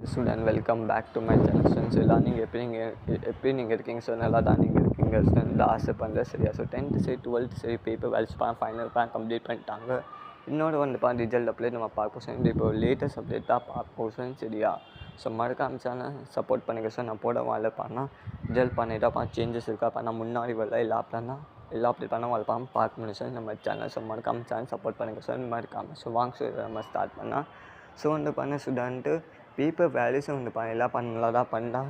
Student, welcome back to my channel. Students, எல்லாம் நீங்கள் எப்படி நீங்கள் இருக்கீங்க? ஸோ நல்லா தான் நீங்கள் இருக்கீங்க. ஸ்டூடெண்ட் லாஸ்ட் பண்ணுற சரியா? ஸோ 10th சரி 12th சரி paper values final bank complete பண்ணிட்டாங்க. இன்னொரு ரிசல்ட் அப்டேட் நம்ம பார்ப்போம். ஸோ இப்போ லேட்டஸ்ட் அப்டேட் தான் பார்ப்போம் சரியா? ஸோ மறக்காம சேனல் சப்போர்ட் பண்ணிக்க. ஸோ நான் போட வரல பண்ணால் ரிசல்ட் பண்ணிட்டா சேஞ்சஸ் இருக்கா பண்ணால் முன்னாடி வரல எல்லா அப்டேட் பண்ணால் வரப்பாமல் பார்க்க முடியும். சார் நம்ம சேனல் ஸோ மறக்காம சேனல் சப்போர்ட் பண்ணிக்க. ஸோ மறக்காமல் ஸோ வாங்க ஸோ நம்ம ஸ்டார்ட் பண்ணால் பண்ண ஸ்டூடெண்ட்டு பேப்பர் வேல்யூஸும் எல்லாம் நல்லா தான் பண்ணலாம்.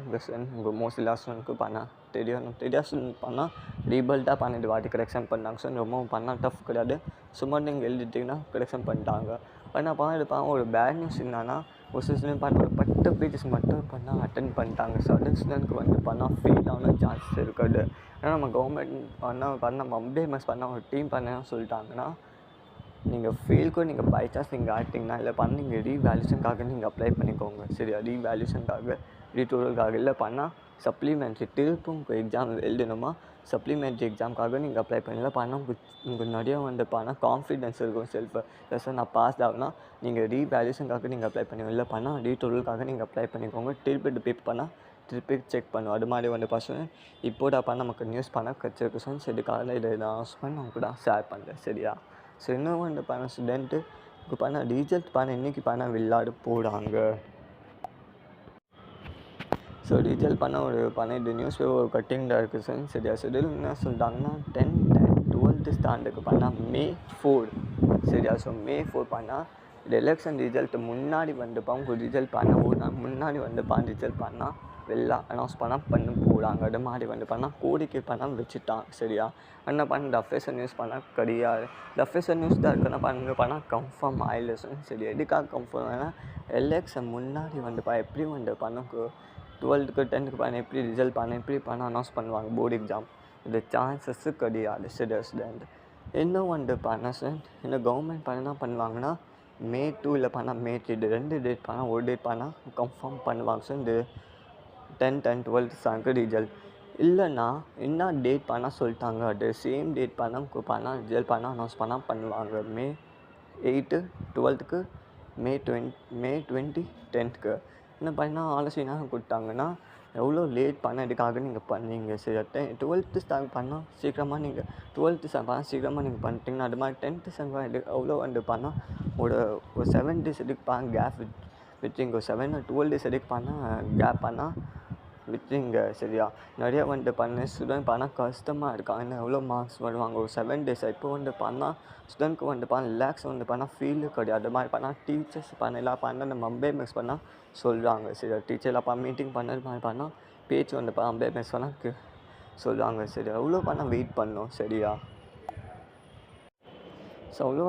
உங்கள் மோஸ்ட் எல்லா ஸ்டூடெண்ட்க்கு பண்ணால் தெரியாது ஸ்டூடெண்ட் பண்ணால் ரீபல்ட்டாக பண்ணிட்டு வாட்டி கரெக்ஷன் பண்ணாங்க. ஸோ ரொம்ப பண்ணால் டஃப் கிடையாது. சும்மா நீங்கள் எழுதிட்டிங்கன்னா கரெக்ஷன் பண்ணிட்டாங்க. ஆனால் ஒரு பேட் நியூஸ் என்னன்னா ஒரு ஸ்டூடெண்ட் ஒரு 10 பேஜஸ் மட்டும் பண்ணால் அட்டன் பண்ணிட்டாங்க. ஸோ அதர் ஸ்டூடெண்ட்க்கு பண்ணால் ஃபெயில் ஆன சான்சஸ் இருக்குது. ஏன்னா நம்ம கவர்மெண்ட் பண்ண அப்டேட்மெண்ட்ஸ் பண்ணால் ஒரு டீம் பண்ண சொல்லிட்டாங்கன்னா நீங்கள் ஃபெயிலுக்கும் நீங்கள் பை சான்ஸ் நீங்கள் ஆகிட்டிங்கன்னா இல்லை நீங்கள் ரீவேல்யூஷனுக்காக நீங்கள் அப்ளை பண்ணிக்கோங்க சரியா? ரீவேல்யூஷனுக்காக ரீடோரலுக்காக இல்லை பண்ணால் சப்ளிமெண்ட்ரி திருப்பும் உங்கள் எக்ஸாம் எழுதணுமா சப்ளிமெண்ட்ரி எக்ஸாமுக்காக நீங்கள் அப்ளை பண்ணல உங்களுக்கு நிறைய கான்ஃபிடென்ஸ் இருக்கும் செல்ஃபு சார் நான் பாஸ் ஆகுனா நீங்கள் ரீவேல்யூஷனுக்காக நீங்கள் அப்ளை பண்ணுவோம் இல்லை ரீடோரலுக்காக நீங்கள் அப்ளை பண்ணிக்கோங்க. திருப்பி திருப்பி செக் பண்ணுவோம். அது மாதிரி பர்சன் இப்போட நமக்கு நியூஸ் கிடச்சிருக்கு. ஸோ இதுக்காக இதை அனௌன்ஸ்மெண்ட் நான் கூட ஷேர் பண்ணுறேன் சரியா? ஸோ இன்னும் ஸ்டூடெண்ட்டு இப்போ ரிசல்ட் இன்றைக்கி விளையாடு போடாங்க. ஸோ ரிசல்ட் ஒரு இது நியூஸ் பேப்பர் ஒரு கட்டிங்கில் இருக்குது சார் சரியா? ஸோ இதில் என்ன சொல்லிட்டாங்கன்னா 10th and 12th ஸ்டாண்டர்டுக்கு May 4 சரியா? ஸோ May 4 இது எலெக்ஷன் ரிசல்ட் முன்னாடி உங்கள் ரிசல்ட் ஒரு நாள் முன்னாடி ரிசல்ட் அனௌன்ஸ் பண்ண போகிறாங்க. அது மாதிரி கோரிக்கை வச்சுட்டாங்க சரியா? என்ன அஃபேஷன் நியூஸ் கிடையாது. அஃபேஷன் நியூஸ் தான் இருக்குன்னா கன்ஃபார்ம் ஆயில சரி. எதுக்காக கன்ஃபார்ம் ஆனால் எலெக்ஷன் முன்னாடி எப்படி 12th 10th எப்படி ரிசல்ட் எப்படி அனௌன்ஸ் பண்ணுவாங்க போர்டு எக்ஸாம். இது சான்சஸ்ஸு கிடையாது சரியா ஸ்டூடெண்ட்? இன்னும் சார் இன்னும் கவர்மெண்ட் பண்ணுவாங்கன்னா May 2 இல்லை May 3 இது 2 டேட் ஒரு டேட் கன்ஃபார்ம் பண்ணுவாங்க. ஸோ இந்த 10th and 12th standard result இல்லைன்னா என்ன டேட் சொல்லிட்டாங்க அது சேம் டேட் ரிசல்ட் அனௌன்ஸ் பண்ணுவாங்க. May 8 12th May 20 10th என்ன ஆலோசனை கொடுத்தாங்கன்னா எவ்வளோ லேட் இதுக்காக நீங்கள் பண்ணீங்க சரி? 12th ஸ்டாண்ட் சீக்கிரமாக நீங்கள் 12th ஸ்டாண்ட் சீக்கிரமாக நீங்கள் பண்ணிட்டீங்கன்னா அது மாதிரி 10th ஸ்டாண்ட் எவ்வளோ ஒரு 7 days கேப் விட்டுங்க. ஒரு 7 or 12 days கேப் விட்டுங்க சரியா? நிறைய ஸ்டூடெண்ட் கஷ்டமாக இருக்காங்க. எவ்வளோ மார்க்ஸ் வருவாங்க ஒரு 7 days இப்போ ஸ்டூடெண்ட்க்கு ரிலாக்ஸ் ஃபீல் கிடையாது. அது மாதிரி டீச்சர்ஸ் எல்லாம் நம்ம அம்பேமெக்ஸ் சொல்லுவாங்க சரியா? டீச்சர்லாம் மீட்டிங் பண்ணது மாதிரி பேச்சு அம்பேமெக்ஸ் சொல்லுவாங்க சரியா? எவ்வளோ வெயிட் பண்ணோம் சரியா? ஸோ அவ்வளோ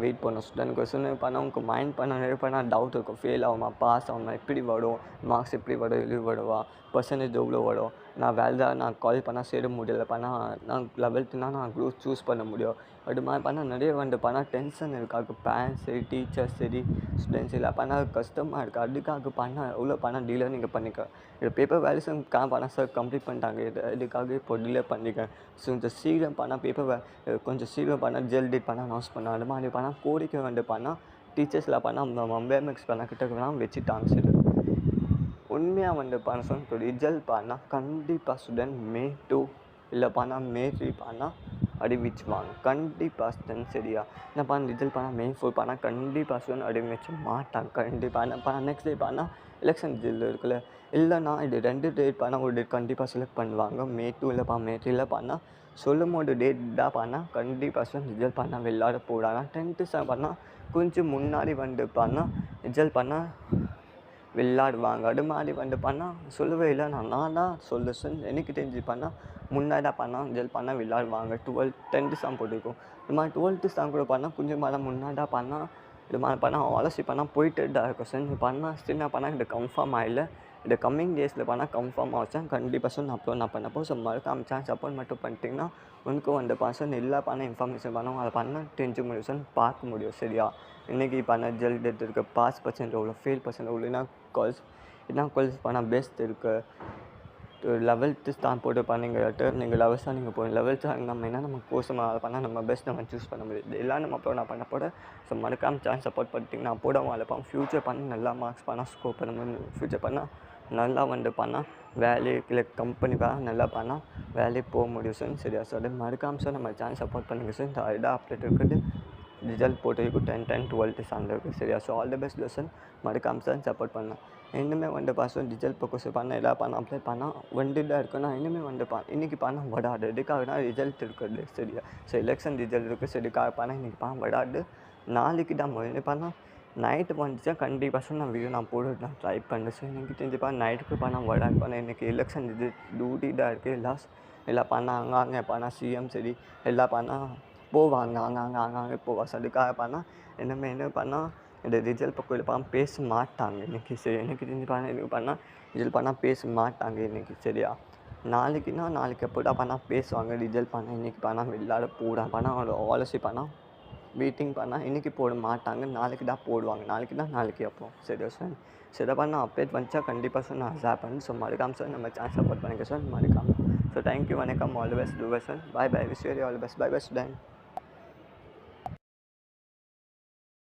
வெயிட் பண்ணோம். ஸ்டூடெண்ட் கொஸ்டின் உங்களுக்கு மைண்ட் நிறைய டவுட் இருக்கும். ஃபெயில் ஆகுமா பாஸ் ஆகுமா எப்படி வரும் மார்க்ஸ் எப்படி வரும் எழுதி வருவா பர்சன்டேஜ் எவ்வளோ வரும் நான் நான் கால் சேர முடியல நான் 11th நான் குரூப் சூஸ் பண்ண முடியும். அது மாதிரி நிறைய டென்ஷன் இருக்காது. பேரண்ட்ஸ் சரி டீச்சர்ஸ் சரி ஸ்டூடெண்ட்ஸ் இல்லை கஷ்டமாக இருக்குது. அதுக்காக எவ்வளோ டீலே நீங்கள் பண்ணிக்க. இது பேப்பர் வேல்யூஸும் சார் கம்ப்ளீட் பண்ணிட்டாங்க. இதுக்காக இப்போ டிலே பண்ணிக்க. ஸோ கொஞ்சம் சீக்கிரம் பேப்பர் கொஞ்சம் சீக்கிரம் ரிசல்ட் டேட் அனௌன்ஸ் அது மாதிரி கோரிக்கை டீச்சர்ஸில் அம்பேமெக்ஸ் கிட்ட வச்சுட்டாங்க சரி. உண்மையாக இப்போ ரிசல்ட் கண்டிப்பாக ஸ்டூடெண்ட் May 2 இல்லை May 3 அறிவிச்சுவாங்க கண்டிப்பாக ஸ்டூடெண்ட் சரியா? என்ன ரிசல்ட் May 4 கண்டிப்பாக ஸ்டூடெண்ட் அறிவிச்சு மாட்டாங்க கண்டிப்பாக. நெக்ஸ்ட் டே எலெக்ஷன் ரிசல்ட் இருக்குல்ல இல்லைன்னா இது 2 டேட் ஒரு டேட் கண்டிப்பாக செலக்ட் பண்ணுவாங்க. May 2 இல்லை May 3 இல்லை சொல்லும் போது டேட் தான் கண்டிப்பாக ஸ்டூடெண்ட் ரிசல்ட் விளையாட போகிறாங்க. 10th ஸ்டாண்டர்ட் கொஞ்சம் முன்னாடி ரிசல்ட் விளையாடுவாங்க. அது மாதிரி சொல்லவே இல்லை. நான் தான் சொல்லுவேன் எனக்கு தெரிஞ்சு முன்னாடி தான் ரிசல்ட் விளையாடுவாங்க. 10th ஸ்டாண்ட் போட்டிருக்கோம். இது மாதிரி 12th ஸ்டாண்ட் கூட கொஞ்சம் முன்னாடி இது மாதிரி ஆலோசி போயிட்டு தான் இருக்கும். சார் ஸ்டில் இது கன்ஃபார்ம் ஆகலை. இது கம்மிங் டேஸில் கன்ஃபார்ம் ஆச்சா கண்டிப்பாக நான் பண்ணப்போ ஸோ மறக்காம சப்போர்ட் மட்டும் பண்ணிட்டீங்கன்னா உனக்கு எல்லா இன்ஃபர்மேஷன் அதை தெரிஞ்சு முடியும் பார்க்க முடியும் சரியா? இன்றைக்கி ரிசல்ட் டேட் இருக்குது. பாஸ் பர்சன்ட் எவ்வளோ ஃபெயில் பர்சன்ட் எவ்வளோ என்ன கால்ஸ் பெஸ்ட் இருக்குது 11th ஸ்டாண்ட் போட்டு நீங்கள் டேர்ன் நீங்கள் 11th தான் நீங்கள் போகணும். 11th நம்ம என்ன நம்ம கோர்ஸ் நம்ம பண்ணால் நம்ம பெஸ்ட் நம்ம சூஸ் பண்ண முடியாது. எல்லாம் நம்ம அப்புறம் நான் பண்ண போட ஸோ மறக்காம சேனல் சப்போர்ட் பண்ணிட்டீங்கன்னா போட வளர்ப்போம். ஃப்யூச்சர் பண்ண நல்லா மார்க்ஸ் பண்ணால் ஸ்கோப் பண்ண முடியும். ஃப்யூச்சர் பண்ணால் நல்லா வந்து பண்ணால் வேலைக்கு இல்லை கம்பெனிக்காக நல்லா பண்ணால் வேலைக்கு போக முடியும் சார். சரியா சார்? மறக்காம சார் நம்ம சேனல் சப்போர்ட் பண்ணுங்கள் சார். இந்த ஐடா அப்டேட் இருக்குது, ரிசல்ட் போட்டு 10, 12 ஸ்டாண்டர்ட் இருக்குது. சரியா? So all the best lesson. மறக்காம சார் சப்போர்ட் பண்ணலாம். இன்னுமே வந்து பாசம் ரிசல்ட் ஃபோக்கஸ் பண்ண எல்லாம் பண்ண அப்ளை பண்ணால் வந்துட்டு இருக்குன்னா இன்னுமே வந்து இன்றைக்கி பண்ணால் விடாது. எதுக்காகனா ரிசல்ட் இருக்குது. சரியா? ஸோ எலெக்ஷன் ரிசல்ட் இருக்குது. சரிக்காக பண்ணால் இன்றைக்கி விடாது. நாளைக்கு தான் என்ன பண்ணால் நைட்டு வந்துச்சா கண்டிப்பாக நான் வீடியோ நான் போட்டு நான் ட்ரை பண்ணுறேன். ஸோ இன்றைக்கி தெரிஞ்சுப்பா நைட்டுக்கு பண்ணால் விடாது. பண்ண இன்றைக்கி எலெக்ஷன் இது டியூட்டி தான் இருக்குது. எல்லாம் பண்ணால் அங்கே பண்ணால் சிஎம் சரி எல்லாம் பண்ணால் போவாங்க அங்கே போவாங்க. ஸோ அதுக்காக பண்ணால் என்ன பண்ணால் இந்த ரிசல்ட் பக்கம் பேச மாட்டாங்க இன்றைக்கி. சரி எனக்கு தெரிஞ்சு இது பண்ணால் ரிசல்ட் பண்ணால் பேச மாட்டாங்க இன்றைக்கி. சரியா? நாளைக்கு எப்போடா பண்ணால் பேசுவாங்க. ரிசல்ட் பண்ணால் இன்றைக்கி பண்ணால் விளையாட போடா பண்ணால் ஆலோசி பண்ணால் மீட்டிங் பண்ணால் இன்றைக்கி போட மாட்டாங்க. நாளைக்கு தான் போடுவாங்க. நாளைக்கு அப்போ சரியா சார்? சரி பண்ணால் அப்டேட் வந்துச்சா கண்டிப்பாக சார் நான் ஷேர் பண்ணேன். ஸோ மறக்காம சார் நம்ம சேனல் சப்போர்ட் பண்ணிக்க சார். மறக்காம. ஸோ தேங்க்யூ, வணக்கம், all the best, do best sir. Bye wish you all the best. Bye student.